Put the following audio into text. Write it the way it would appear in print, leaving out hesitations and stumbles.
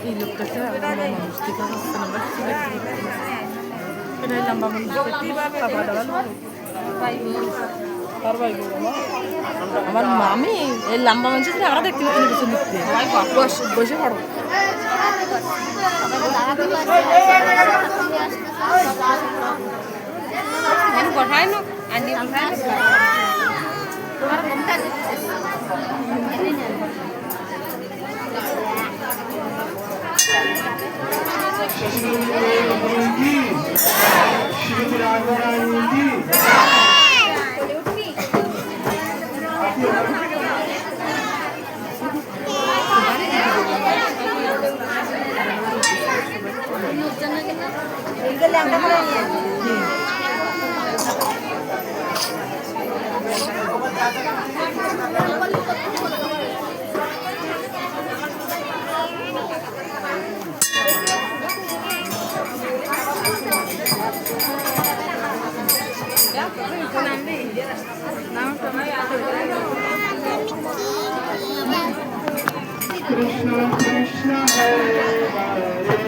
এই লোকটাকে মানুষ থেকে হচ্ছে না এটাই লম্বা মানুষ খাবার দাবার আমার মামি এই লম্বা মানুষ আমরা দেখতে পাচ্ছি কিছু লিখতে বসে পড়ো পড়ায় না Krishna Krishna Hare Hare